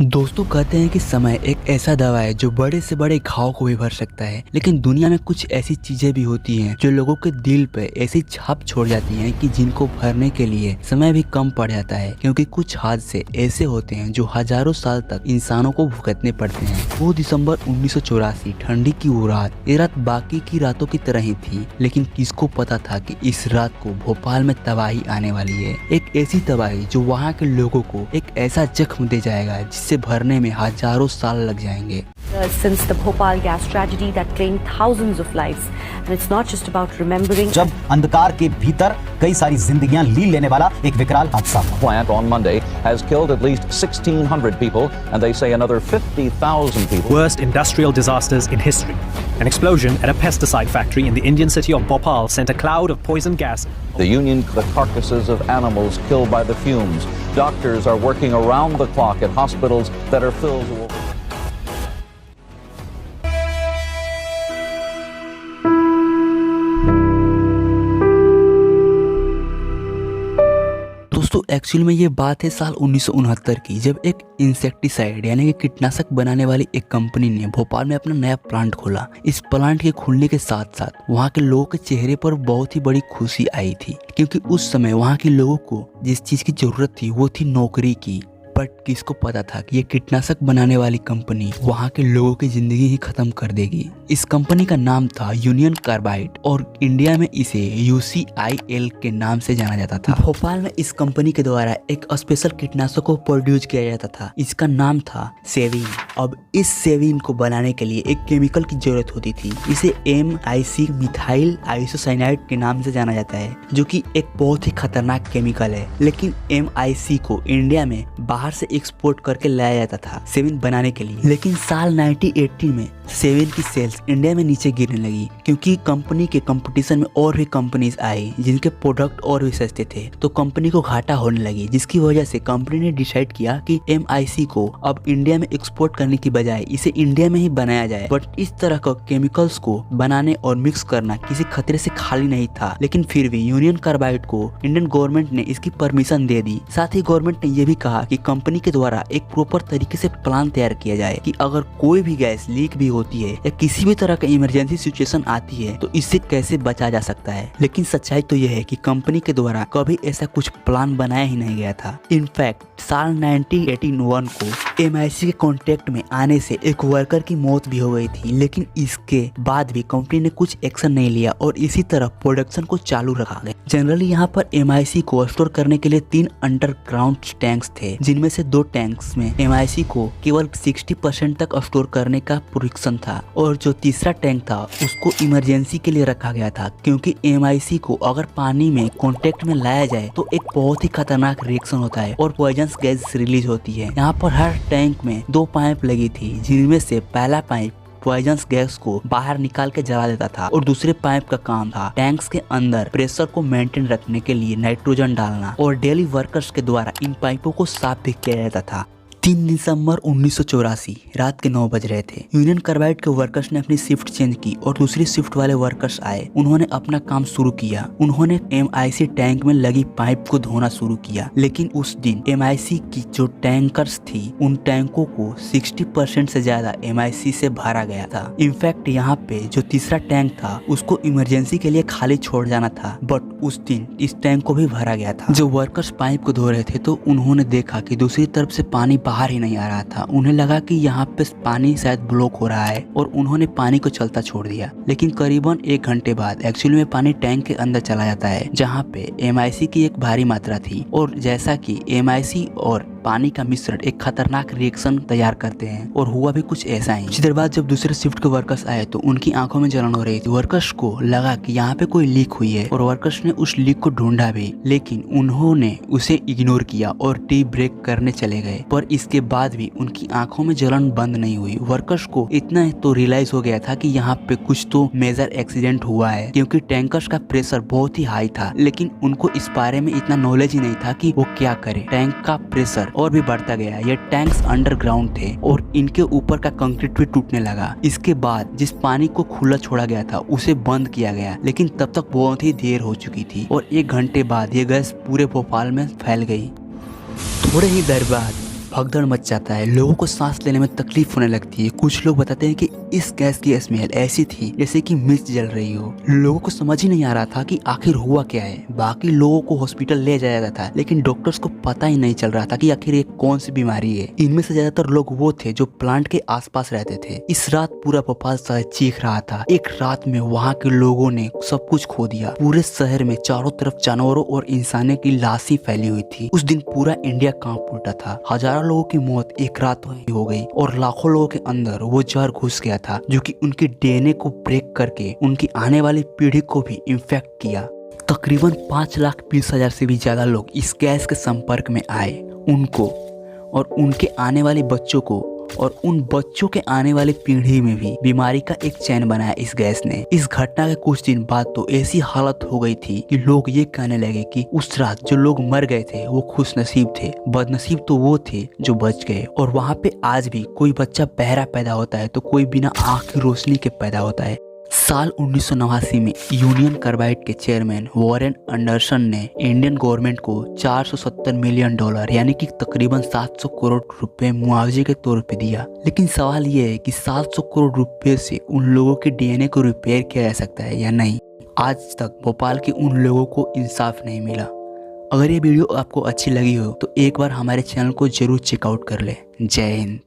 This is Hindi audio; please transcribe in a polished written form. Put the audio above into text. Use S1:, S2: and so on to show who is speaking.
S1: दोस्तों कहते हैं कि समय एक ऐसा दवा है जो बड़े से बड़े घाव को भी भर सकता है, लेकिन दुनिया में कुछ ऐसी चीजें भी होती हैं जो लोगों के दिल पे ऐसी छाप छोड़ जाती हैं कि जिनको भरने के लिए समय भी कम पड़ जाता है, क्योंकि कुछ हादसे ऐसे होते हैं जो हजारों साल तक इंसानों को भुगतने पड़ते हैं। वो दिसंबर 1984 ठंडी की वो रात, ये रात बाकी की रातों की तरह ही थी, लेकिन किसको पता था कि इस रात को भोपाल में तबाही आने वाली है। एक ऐसी तबाही जो वहाँ के लोगों को एक ऐसा जख्म दे जाएगा जिससे भरने में हजारों साल लग जाएंगे।
S2: Since the Bhopal gas tragedy that claimed thousands of lives, and it's not just about remembering.
S3: जब अंधकार के भीतर कई सारी जिंदगियां लील लेने वाला एक विकराल हादसा हुआ।
S4: Plant on Monday has killed at least 1,600 people, and they say another 50,000 people.
S5: Worst industrial disasters in history. An explosion at a pesticide factory in the Indian city of Bhopal sent a cloud of poison gas.
S4: The carcasses of animals killed by the fumes. Doctors are working around the clock at hospitals that are filled with.
S1: दोस्तों एक्चुअल में ये बात है साल 1969 की, जब एक इंसेक्टिसाइड यानी कि कीटनाशक बनाने वाली एक कंपनी ने भोपाल में अपना नया प्लांट खोला। इस प्लांट के खुलने के साथ साथ वहाँ के लोगों के चेहरे पर बहुत ही बड़ी खुशी आई थी, क्योंकि उस समय वहाँ के लोगों को जिस चीज की जरूरत थी वो थी नौकरी की। बट किसको पता था कि ये कीटनाशक बनाने वाली कंपनी वहाँ के लोगों की जिंदगी ही खत्म कर देगी। इस कंपनी का नाम था यूनियन कार्बाइड और इंडिया में इसे UCIL के नाम से जाना जाता था। भोपाल में इस कंपनी के द्वारा एक स्पेशल कीटनाशक को प्रोड्यूस किया जाता था। इसका नाम था सेविन। अब इस सेविन को बनाने के लिए एक केमिकल की जरूरत होती थी। इसे MIC मिथाइल आइसोसाइनाइड के नाम से जाना जाता है, जो कि एक बहुत ही खतरनाक केमिकल है। लेकिन MIC को इंडिया में बाहर से एक्सपोर्ट करके लाया जाता था सेविन बनाने के लिए। लेकिन साल 1980 में सेविन की सेल्स इंडिया में नीचे गिरने लगी, क्योंकि कंपनी के कंपटीशन में और भी कंपनीज आई जिनके प्रोडक्ट और भी सस्ते थे, तो कंपनी को घाटा होने लगी, जिसकी वजह से कंपनी ने डिसाइड किया कि MIC को अब इंडिया में एक्सपोर्ट करने की बजाय इसे इंडिया में ही बनाया जाए। बट इस तरह का केमिकल्स को बनाने और मिक्स करना किसी खतरे से खाली नहीं था, लेकिन फिर भी यूनियन कार्बाइड को इंडियन गवर्नमेंट ने इसकी परमिशन दे दी। साथ ही गवर्नमेंट ने यह भी कहा कि कंपनी के द्वारा एक प्रॉपर तरीके से प्लान तैयार किया जाए कि अगर कोई भी गैस लीक भी होती है या किसी भी तरह का इमरजेंसी सिचुएशन आती है तो इससे कैसे बचा जा सकता है। लेकिन सच्चाई तो यह है कि कंपनी के द्वारा कभी ऐसा कुछ प्लान बनाया ही नहीं गया था। इनफैक्ट साल 1981 को MIC के कॉन्टेक्ट में आने से एक वर्कर की मौत भी हो गई थी, लेकिन इसके बाद भी कंपनी ने कुछ एक्शन नहीं लिया और इसी तरह प्रोडक्शन को चालू रखा गया। जनरली यहाँ पर MIC को स्टोर करने के लिए 3 अंडरग्राउंड टैंक्स थे, जिनमें से 2 टैंक्स में MIC को केवल 60% तक स्टोर करने का प्रोडिक्शन था, और जो तीसरा टैंक था उसको इमरजेंसी के लिए रखा गया था, क्योंकि MIC को अगर पानी में कांटेक्ट में लाया जाए तो एक बहुत ही खतरनाक रिएक्शन होता है और पॉइजनस गैस रिलीज होती है। यहाँ पर हर टैंक में 2 पाइप लगी थी, जिनमें से पहला पाइप पॉइजनस गैस को बाहर निकाल के जला देता था और दूसरे पाइप का काम था टैंक्स के अंदर प्रेशर को मेंटेन रखने के लिए नाइट्रोजन डालना, और डेली वर्कर्स के द्वारा इन पाइपों को साफ भी किया जाता था। 3 दिसंबर 1984 रात के 9 बज रहे थे। यूनियन कार्बाइड के वर्कर्स ने अपनी शिफ्ट चेंज की और दूसरी शिफ्ट वाले वर्कर्स आए। उन्होंने अपना काम शुरू किया। उन्होंने MIC टैंक में लगी पाइप को धोना शुरू किया, लेकिन उस दिन MIC की जो टैंकर्स थी उन टैंकों को 60% से ज्यादा MIC से भरा गया था। इनफैक्ट यहाँ पे जो तीसरा टैंक था उसको इमरजेंसी के लिए खाली छोड़ जाना था, बट उस दिन इस टैंक को भी भरा गया था। जो वर्कर्स पाइप को धो रहे थे तो उन्होंने देखा कि दूसरी तरफ से पानी बाहर ही नहीं आ रहा था। उन्हें लगा कि यहाँ पे पानी शायद ब्लॉक हो रहा है और उन्होंने पानी को चलता छोड़ दिया। लेकिन करीबन 1 घंटे बाद एक्चुअली में पानी टैंक के अंदर चला जाता है, जहाँ पे MIC की एक भारी मात्रा थी, और जैसा कि MIC और पानी का मिश्रण एक खतरनाक रिएक्शन तैयार करते हैं, और हुआ भी कुछ ऐसा ही। कुछ देर बाद जब दूसरे शिफ्ट के वर्कर्स आए तो उनकी आंखों में जलन हो रही थी। वर्कर्स को लगा कि यहाँ पे कोई लीक हुई है और वर्कर्स ने उस लीक को ढूंढा भी, लेकिन उन्होंने उसे इग्नोर किया और टी ब्रेक करने चले गए। पर इसके बाद भी उनकी आंखों में जलन बंद नहीं हुई। वर्कर्स को इतना तो रियलाइज हो गया था कि यहाँ पे कुछ तो मेजर एक्सीडेंट हुआ है, क्योंकि टैंकर्स का प्रेशर बहुत ही हाई था, लेकिन उनको इस बारे में इतना नॉलेज ही नहीं था कि वो क्या करे। टैंक का प्रेशर और भी बढ़ता गया। ये टैंक्स अंडरग्राउंड थे और इनके ऊपर का कंक्रीट भी टूटने लगा। इसके बाद जिस पानी को खुला छोड़ा गया था उसे बंद किया गया, लेकिन तब तक बहुत ही देर हो चुकी थी और 1 घंटे बाद ये गैस पूरे भोपाल में फैल गई। थोड़े ही देर बाद भगदड़ मच जाता है, लोगों को सांस लेने में तकलीफ होने लगती है। कुछ लोग बताते हैं कि इस गैस की स्मेल ऐसी थी जैसे कि मिर्च जल रही हो। लोगों को समझ ही नहीं आ रहा था कि आखिर हुआ क्या है। बाकी लोगों को हॉस्पिटल ले जाया गया था, लेकिन डॉक्टर्स को पता ही नहीं चल रहा था कि आखिर ये कौन सी बीमारी है। इनमें से ज्यादातर लोग वो थे जो प्लांट के आसपास रहते थे। इस रात पूरा भोपाल शहर चीख रहा था। एक रात में वहाँ के लोगों ने सब कुछ खो दिया। पूरे शहर में चारों तरफ जानवरों और इंसानों की लाशें फैली हुई थी। उस दिन पूरा इंडिया कांप उठा था। हजारों लोगों की मौत एक रात में हो गई और लाखों लोगों के अंदर वो जहर घुस गया था जो कि उनके डीएनए को ब्रेक करके उनकी आने वाली पीढ़ी को भी इन्फेक्ट किया। तकरीबन 5,20,000 से भी ज्यादा लोग इस गैस के संपर्क में आए। उनको और उनके आने वाले बच्चों को और उन बच्चों के आने वाली पीढ़ी में भी बीमारी का एक चैन बनाया इस गैस ने। इस घटना के कुछ दिन बाद तो ऐसी हालत हो गई थी कि लोग ये कहने लगे कि उस रात जो लोग मर गए थे वो खुश नसीब थे, बदनसीब तो वो थे जो बच गए। और वहाँ पे आज भी कोई बच्चा बहरा पैदा होता है तो कोई बिना आँख की रोशनी के पैदा होता है। साल 1989 में यूनियन कार्बाइड के चेयरमैन वॉरेन एंडरसन ने इंडियन गवर्नमेंट को $470 मिलियन यानी कि तकरीबन 700 करोड़ रुपए मुआवजे के तौर पे दिया। लेकिन सवाल ये है कि 700 करोड़ रुपए से उन लोगों के डीएनए को रिपेयर किया जा सकता है या नहीं। आज तक भोपाल के उन लोगों को इंसाफ नहीं मिला। अगर ये वीडियो आपको अच्छी लगी हो तो एक बार हमारे चैनल को जरूर चेकआउट कर ले। जय हिंद।